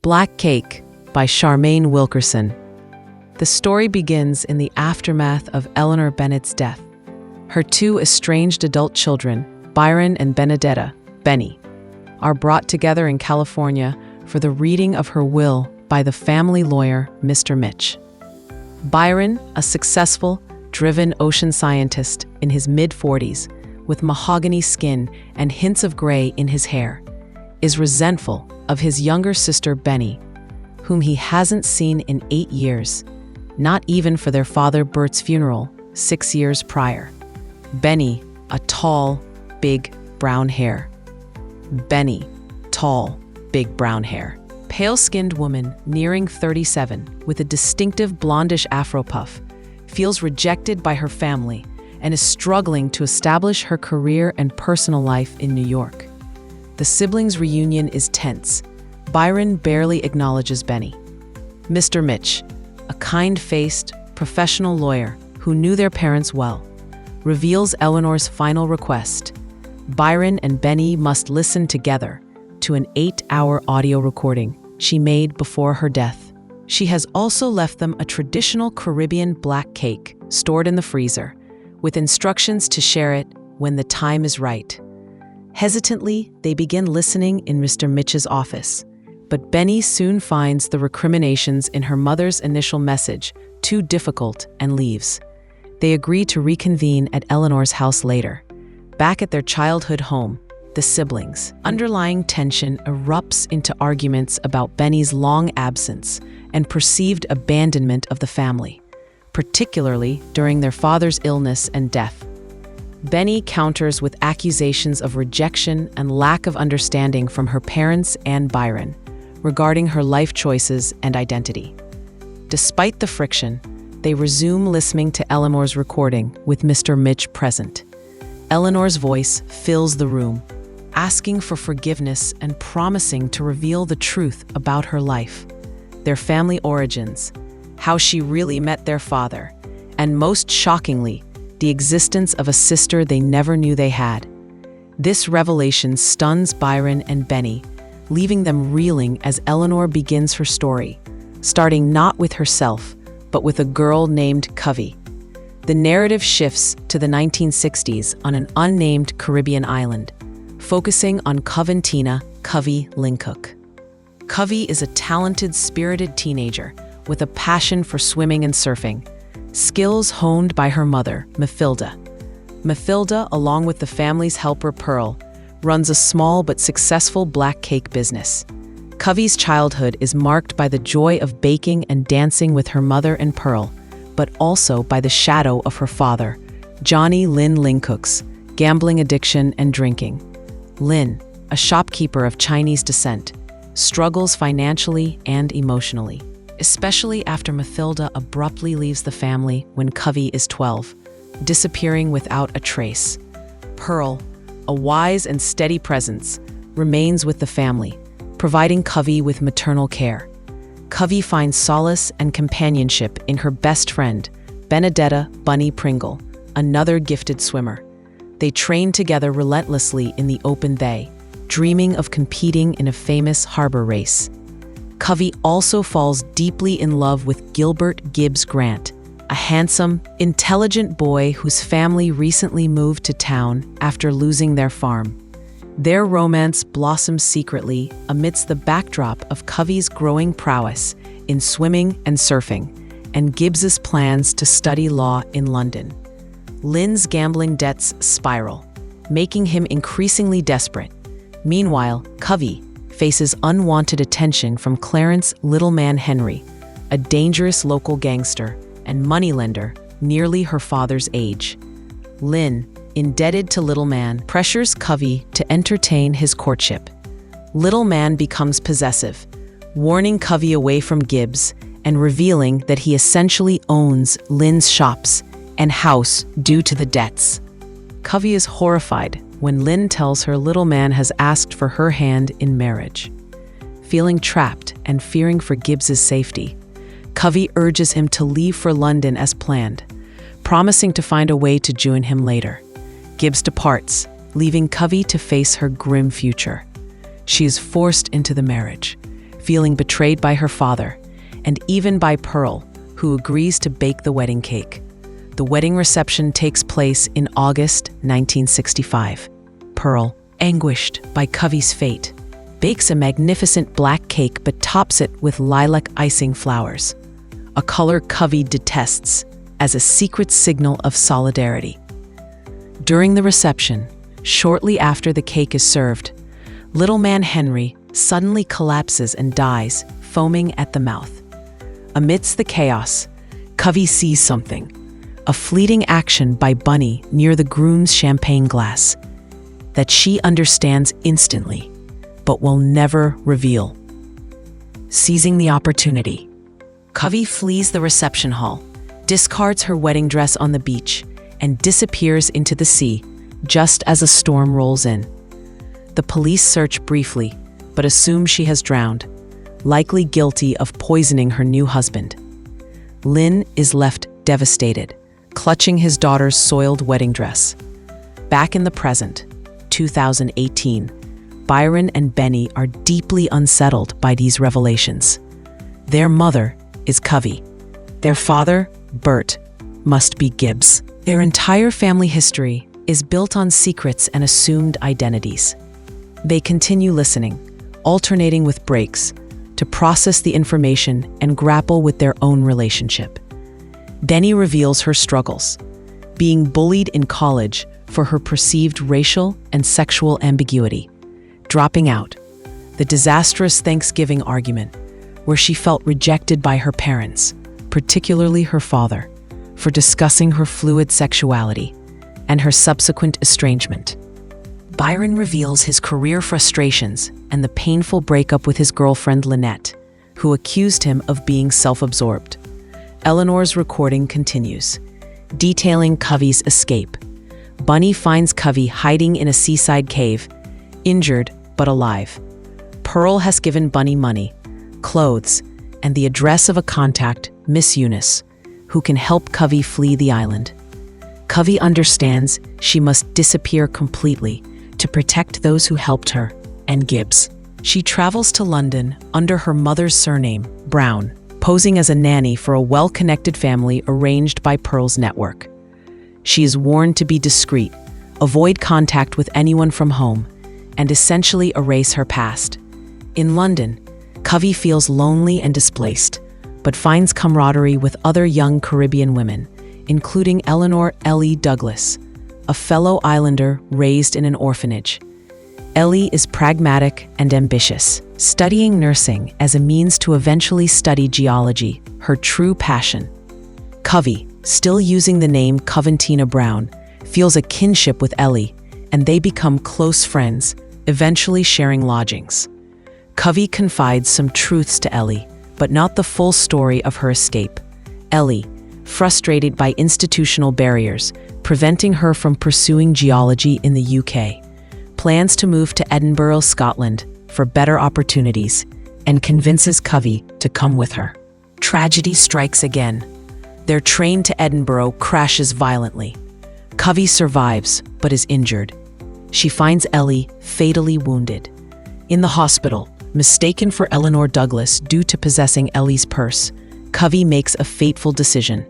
Black Cake by Charmaine Wilkerson. The story begins in the aftermath of Eleanor Bennett's death. Her two estranged adult children, Byron and Benny, are brought together in California for the reading of her will by the family lawyer, Mr. Mitch. Byron, a successful, driven ocean scientist in his mid-40s, with mahogany skin and hints of gray in his hair, is resentful of his younger sister Benny, whom he hasn't seen in 8 years, not even for their father Bert's funeral 6 years prior. Benny, a tall, big, brown hair. Benny, tall, big brown hair. Pale-skinned woman nearing 37 with a distinctive blondish afro puff, feels rejected by her family and is struggling to establish her career and personal life in New York. The siblings' reunion is tense. Byron barely acknowledges Benny. Mr. Mitch, a kind-faced, professional lawyer who knew their parents well, reveals Eleanor's final request. Byron and Benny must listen together to an 8-hour audio recording she made before her death. She has also left them a traditional Caribbean black cake stored in the freezer, with instructions to share it when the time is right. Hesitantly, they begin listening in Mr. Mitch's office, but Benny soon finds the recriminations in her mother's initial message too difficult and leaves. They agree to reconvene at Eleanor's house later. Back at their childhood home, the siblings' underlying tension erupts into arguments about Benny's long absence and perceived abandonment of the family, particularly during their father's illness and death. Benny counters with accusations of rejection and lack of understanding from her parents and Byron regarding her life choices and identity. Despite the friction, they resume listening to Eleanor's recording with Mr. Mitch present. Eleanor's voice fills the room, asking for forgiveness and promising to reveal the truth about her life, their family origins, how she really met their father, and most shockingly, the existence of a sister they never knew they had. This revelation stuns Byron and Benny, leaving them reeling as Eleanor begins her story, starting not with herself, but with a girl named Covey. The narrative shifts to the 1960s on an unnamed Caribbean island, focusing on Coventina Covey Lincook. Covey is a talented, spirited teenager with a passion for swimming and surfing, skills honed by her mother, Mathilda. Mathilda, along with the family's helper Pearl, runs a small but successful black cake business. Covey's childhood is marked by the joy of baking and dancing with her mother and Pearl, but also by the shadow of her father, Johnny Lynn Lincook's gambling addiction and drinking. Lynn, a shopkeeper of Chinese descent, struggles financially and emotionally, especially after Mathilda abruptly leaves the family when Covey is 12, disappearing without a trace. Pearl, a wise and steady presence, remains with the family, providing Covey with maternal care. Covey finds solace and companionship in her best friend, Benedetta Bunny Pringle, another gifted swimmer. They train together relentlessly in the open bay, dreaming of competing in a famous harbor race. Covey also falls deeply in love with Gilbert Gibbs Grant, a handsome, intelligent boy whose family recently moved to town after losing their farm. Their romance blossoms secretly amidst the backdrop of Covey's growing prowess in swimming and surfing, and Gibbs's plans to study law in London. Lynn's gambling debts spiral, making him increasingly desperate. Meanwhile, Covey faces unwanted attention from Clarence Littleman Henry, a dangerous local gangster and moneylender nearly her father's age. Lynn, indebted to Littleman, pressures Covey to entertain his courtship. Littleman becomes possessive, warning Covey away from Gibbs and revealing that he essentially owns Lynn's shops and house due to the debts. Covey is horrified when Lynn tells her Littleman has asked for her hand in marriage. Feeling trapped and fearing for Gibbs's safety, Covey urges him to leave for London as planned, promising to find a way to join him later. Gibbs departs, leaving Covey to face her grim future. She is forced into the marriage, feeling betrayed by her father, and even by Pearl, who agrees to bake the wedding cake. The wedding reception takes place in August 1965. Pearl, anguished by Covey's fate, bakes a magnificent black cake but tops it with lilac icing flowers, a color Covey detests, as a secret signal of solidarity. During the reception, shortly after the cake is served, little man Henry suddenly collapses and dies, foaming at the mouth. Amidst the chaos, Covey sees something, a fleeting action by Bunny near the groom's champagne glass, that she understands instantly, but will never reveal. Seizing the opportunity, Covey flees the reception hall, discards her wedding dress on the beach, and disappears into the sea just as a storm rolls in. The police search briefly, but assume she has drowned, likely guilty of poisoning her new husband. Lynn is left devastated, clutching his daughter's soiled wedding dress. Back in the present, 2018, Byron and Benny are deeply unsettled by these revelations. Their mother is Covey. Their father, Bert, must be Gibbs. Their entire family history is built on secrets and assumed identities. They continue listening, alternating with breaks, to process the information and grapple with their own relationship. Benny reveals her struggles, being bullied in college for her perceived racial and sexual ambiguity, dropping out, the disastrous Thanksgiving argument where she felt rejected by her parents, particularly her father, for discussing her fluid sexuality, and her subsequent estrangement. Byron reveals his career frustrations and the painful breakup with his girlfriend Lynette, who accused him of being self-absorbed. Eleanor's recording continues, detailing Covey's escape. Bunny finds Covey hiding in a seaside cave, injured but alive. Pearl has given Bunny money, clothes, and the address of a contact, Miss Eunice, who can help Covey flee the island. Covey understands she must disappear completely to protect those who helped her, and Gibbs. She travels to London under her mother's surname, Brown, posing as a nanny for a well-connected family arranged by Pearl's network. She is warned to be discreet, avoid contact with anyone from home, and essentially erase her past. In London, Covey feels lonely and displaced, but finds camaraderie with other young Caribbean women, including Eleanor "Ellie" Douglas, a fellow islander raised in an orphanage. Ellie is pragmatic and ambitious, studying nursing as a means to eventually study geology, her true passion. Covey, still using the name Coventina Brown, feels a kinship with Ellie, and they become close friends, eventually sharing lodgings. Covey confides some truths to Ellie, but not the full story of her escape. Ellie, frustrated by institutional barriers, preventing her from pursuing geology in the UK, plans to move to Edinburgh, Scotland, for better opportunities, and convinces Covey to come with her. Tragedy strikes again. Their train to Edinburgh crashes violently. Covey survives, but is injured. She finds Ellie fatally wounded. In the hospital, mistaken for Eleanor Douglas due to possessing Ellie's purse, Covey makes a fateful decision,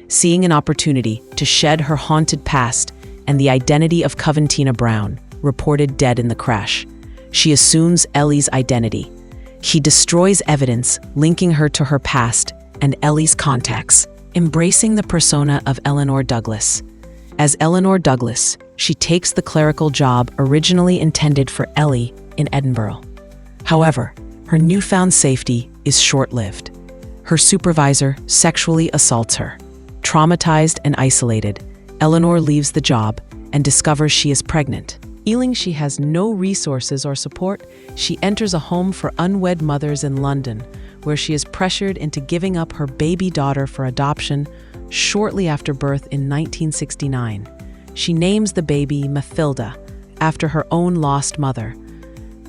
seeing an opportunity to shed her haunted past and the identity of Coventina Brown, reported dead in the crash. She assumes Ellie's identity. He destroys evidence linking her to her past and Ellie's contacts, embracing the persona of Eleanor Douglas. As Eleanor Douglas, she takes the clerical job originally intended for Ellie in Edinburgh. However, her newfound safety is short-lived. Her supervisor sexually assaults her. Traumatized and isolated, Eleanor leaves the job and discovers she is pregnant. Feeling she has no resources or support, she enters a home for unwed mothers in London, where she is pressured into giving up her baby daughter for adoption shortly after birth in 1969. She names the baby Mathilda, after her own lost mother.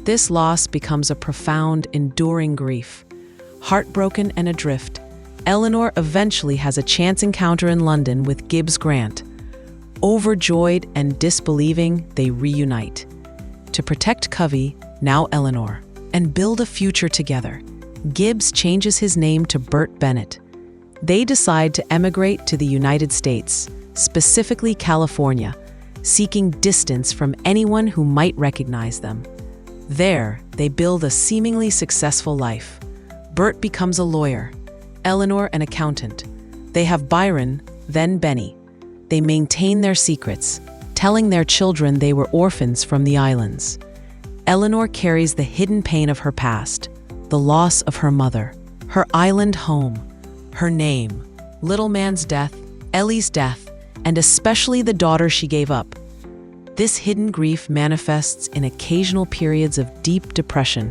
This loss becomes a profound, enduring grief. Heartbroken and adrift, Eleanor eventually has a chance encounter in London with Gibbs Grant. Overjoyed and disbelieving, they reunite to protect Covey, now Eleanor, and build a future together. Gibbs changes his name to Bert Bennett. They decide to emigrate to the United States, specifically California, seeking distance from anyone who might recognize them. There, they build a seemingly successful life. Bert becomes a lawyer, Eleanor an accountant. They have Byron, then Benny. They maintain their secrets, telling their children they were orphans from the islands. Eleanor carries the hidden pain of her past, the loss of her mother, her island home, her name, little man's death, Ellie's death, and especially the daughter she gave up. This hidden grief manifests in occasional periods of deep depression,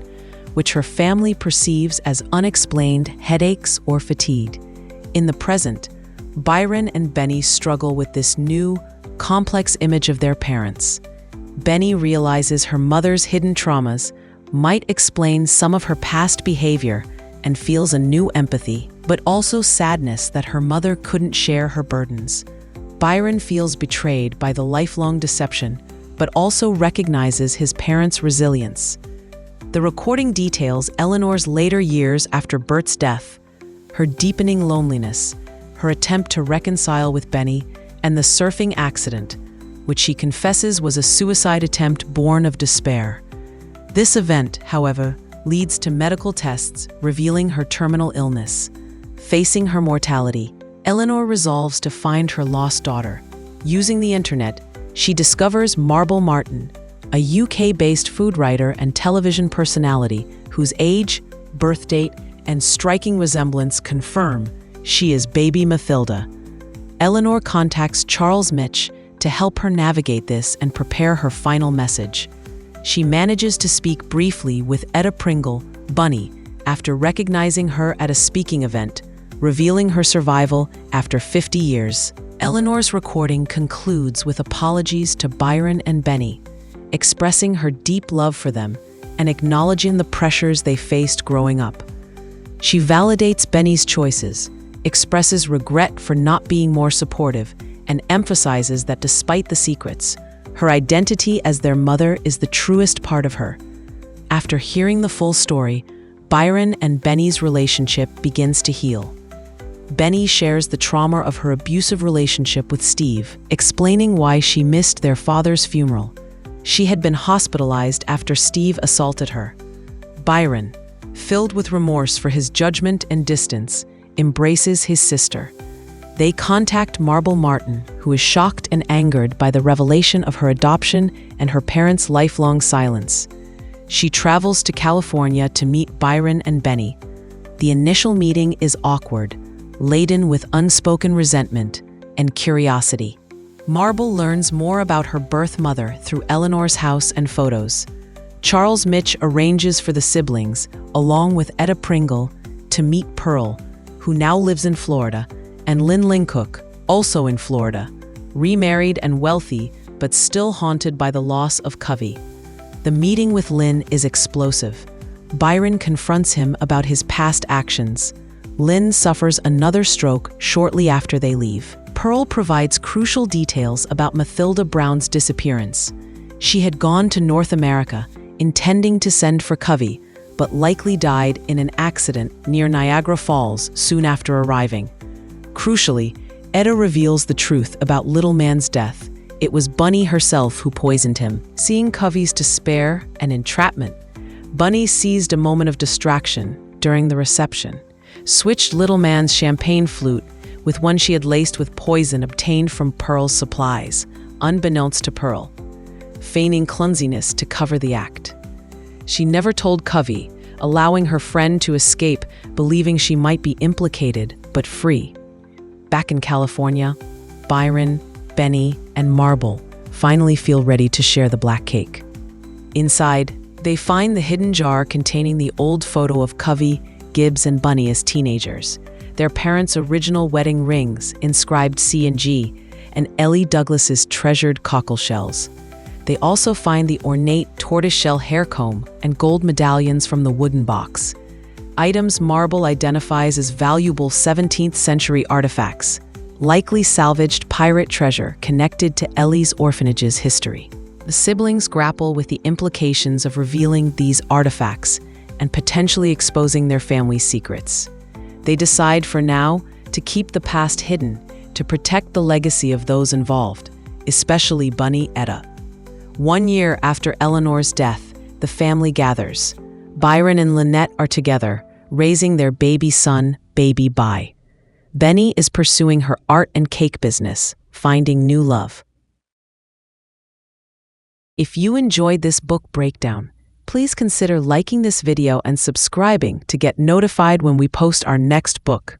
which her family perceives as unexplained headaches or fatigue. In the present, Byron and Benny struggle with this new, complex image of their parents. Benny realizes her mother's hidden traumas might explain some of her past behavior and feels a new empathy, but also sadness that her mother couldn't share her burdens. Byron feels betrayed by the lifelong deception, but also recognizes his parents' resilience. The recording details Eleanor's later years after Bert's death, her deepening loneliness, her attempt to reconcile with Benny, and the surfing accident, which she confesses was a suicide attempt born of despair. This event, however, leads to medical tests revealing her terminal illness. Facing her mortality, Eleanor resolves to find her lost daughter. Using the internet, she discovers Marble Martin, a UK-based food writer and television personality whose age, birth date, and striking resemblance confirm she is baby Mathilda. Eleanor contacts Charles Mitch to help her navigate this and prepare her final message. She manages to speak briefly with Etta Pringle, Bunny, after recognizing her at a speaking event, revealing her survival after 50 years. Eleanor's recording concludes with apologies to Byron and Benny, expressing her deep love for them and acknowledging the pressures they faced growing up. She validates Benny's choices, expresses regret for not being more supportive, and emphasizes that despite the secrets, her identity as their mother is the truest part of her. After hearing the full story, Byron and Benny's relationship begins to heal. Benny shares the trauma of her abusive relationship with Steve, explaining why she missed their father's funeral. She had been hospitalized after Steve assaulted her. Byron, filled with remorse for his judgment and distance, embraces his sister. They contact Marble Martin, who is shocked and angered by the revelation of her adoption and her parents' lifelong silence. She travels to California to meet Byron and Benny. The initial meeting is awkward, laden with unspoken resentment and curiosity. Marble learns more about her birth mother through Eleanor's house and photos. Charles Mitch arranges for the siblings, along with Etta Pringle, to meet Pearl, who now lives in Florida, and Lynn Lincook, also in Florida, remarried and wealthy, but still haunted by the loss of Covey. The meeting with Lynn is explosive. Byron confronts him about his past actions. Lynn suffers another stroke shortly after they leave. Pearl provides crucial details about Mathilda Brown's disappearance. She had gone to North America, intending to send for Covey, but likely died in an accident near Niagara Falls soon after arriving. Crucially, Etta reveals the truth about little man's death. It was Bunny herself who poisoned him. Seeing Covey's despair and entrapment, Bunny seized a moment of distraction during the reception, switched little man's champagne flute with one she had laced with poison obtained from Pearl's supplies, unbeknownst to Pearl, feigning clumsiness to cover the act. She never told Covey, allowing her friend to escape, believing she might be implicated but free. Back in California, Byron, Benny, and Marble finally feel ready to share the black cake. Inside, they find the hidden jar containing the old photo of Covey, Gibbs, and Bunny as teenagers, their parents' original wedding rings inscribed C&G, and Ellie Douglas's treasured cockle shells. They also find the ornate tortoiseshell hair comb and gold medallions from the wooden box. Items Marble identifies as valuable 17th century artifacts, likely salvaged pirate treasure connected to Ellie's orphanage's history. The siblings grapple with the implications of revealing these artifacts and potentially exposing their family's secrets. They decide for now to keep the past hidden, to protect the legacy of those involved, especially Bunny Etta. 1 year after Eleanor's death, the family gathers. Byron and Lynette are together, raising their baby son, baby By. Benny is pursuing her art and cake business, finding new love. If you enjoyed this book breakdown, please consider liking this video and subscribing to get notified when we post our next book.